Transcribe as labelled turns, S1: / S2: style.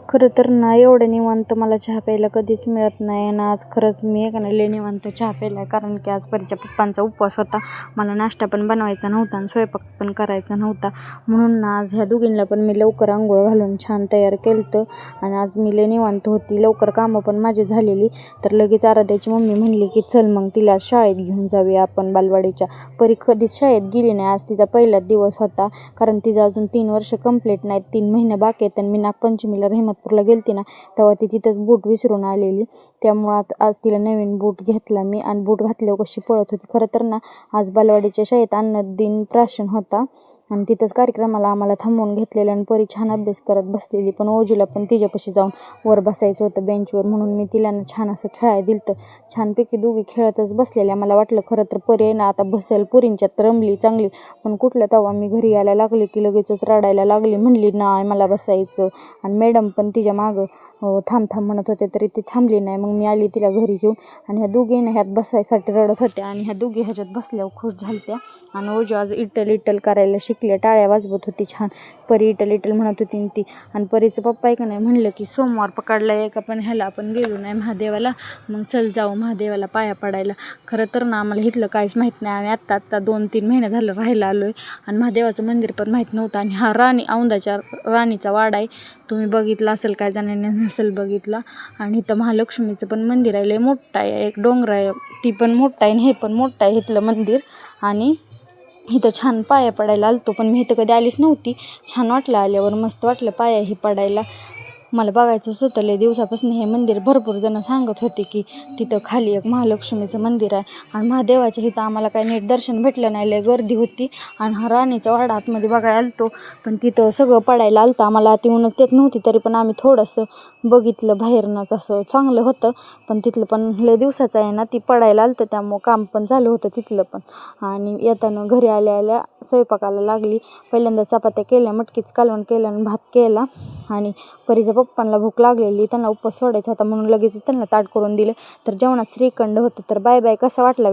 S1: खरं तर ना एवढं निवांत मला चहा प्यायला कधीच मिळत नाही आणि आज खरंच मी एक ना लय निवांत चहा प्यायला आहे. कारण की आज परीच्या पप्पांचा उपवास होता. मला नाश्ता पण बनवायचा नव्हता आणि स्वयंपाक पण करायचा नव्हता. म्हणून ना आज ह्या दोघींना पण मी लवकर आंघोळ घालून छान तयार केलं होतं आणि आज मी लय निवांत होती. लवकर कामं पण माझी झालेली. तर लगेच आराध्याची मम्मी म्हणली की चल मग तिला शाळेत घेऊन जाऊया आपण बालवाडीच्या. परी कधीच शाळेत गेली नाही. आज तिचा पहिलाच दिवस होता. कारण तिचं अजून 3 वर्ष कंप्लीट नाहीत, 3 महिने बाकी आहेत. आणि मी नागपंचमीला रहमतपूरला गेलती ना, तेव्हा ती तिथंच बूट विसरून आलेली. त्यामुळं आज तिला नवीन बूट घेतला मी आणि बूट घातल्यावर कशी पळत होती. खरं तर ना आज बालवाडीच्या शाळेत अन्नदिन प्राशन होता आणि तिथंच कार्यक्रमाला आम्हाला थांबवून घेतलेलं आणि परी छान अभ्यास करत बसलेली. पण ओजूला पण तिच्यापाशी जाऊन वर बसायचं होतं बेंचवर, म्हणून मी तिला ना छान असं खेळायला दिलं होतं. छानपैकी दोघी खेळतच बसलेल्या. मला वाटलं खरं तर परी आहे ना आता बसेल, पुरींच्यात रमली चांगली. पण कुठलं तेव्हा मी घरी यायला लागले की लगेचच रडायला लागली. म्हणली नाही मला बसायचं. आणि मॅडम पण तिच्या मागं थांब थांब म्हणत होते तरी ती थांबली नाही. मग मी आली तिला घरी घेऊन आणि ह्या दोघींना ह्यात बसायसाठी रडत होत्या आणि ह्या दोघी ह्याच्यात बसल्यावर खुश झाल्या. आणि ओजू आज इटल इटल करायला शिकले, टाळ्या वाजवत होती छान. परी इटल इटल म्हणत होती ती. आणि परीचं पप्पा आहे का नाही म्हणलं की सोमवार पकडला एक आपण ह्याला आपण गेलो नाही महादेवाला, मग चल जाऊ महादेवाला पाया पडायला. खरं तर ना आम्हाला इथलं काहीच माहीत नाही. आम्ही आत्ता 2-3 महिने झालं राहायला आलो आहे आणि महादेवाचं मंदिर पण माहीत नव्हतं. आणि हा औंधाच्या राणीचा वाडा आहे, तुम्ही बघितला असेल, काय जणांनी नसेल बघितला. आणि इथं महालक्ष्मीचं पण मंदिर आहे, लय मोठं आहे. एक डोंगर आहे, ती पण मोठं आहे आणि हे पण मोठं आहे इथलं मंदिर. आणि इथं छान पाया पडायला आलतो, पण मी इथं कधी आलीच नव्हती. छान वाटलं आल्यावर, मस्त वाटलं पायाही पडायला. मला बघायचंच होतं लय दिवसापासून हे मंदिर. भरपूर जण सांगत होते की तिथं खाली एक महालक्ष्मीचं मंदिर आहे. आणि महादेवाच्या इथं आम्हाला काही नीट दर्शन भेटलं नाही, लय गर्दी होती. आणि हा राणीचा वाडा आतमध्ये बघायला आलतो, पण तिथं सगळं पडायला आलतं. आम्हाला आत येऊनच देत नव्हती, तरी पण आम्ही थोडंसं बघितलं बाहेरनंच. असं चांगलं होतं, पण तिथलं पण लय दिवसाचं आहे ना, ती पडायला आलतं त्यामुळं काम पण झालं होतं तिथलं पण. आणि येताना घरी आल्या आल्या स्वयंपाकाला लागली. पहिल्यांदा चपात्या केल्या, मटकीचं कालवण केलं आणि भात केला. आणि परीच्या पप्पांना भूक लागलेली, त्यांना उपवास सोडायचा होता म्हणून लगेच त्यांना ताट करून दिलं. तर जेवणात श्रीखंड होतं. तर बाय बाय. कसा वाटला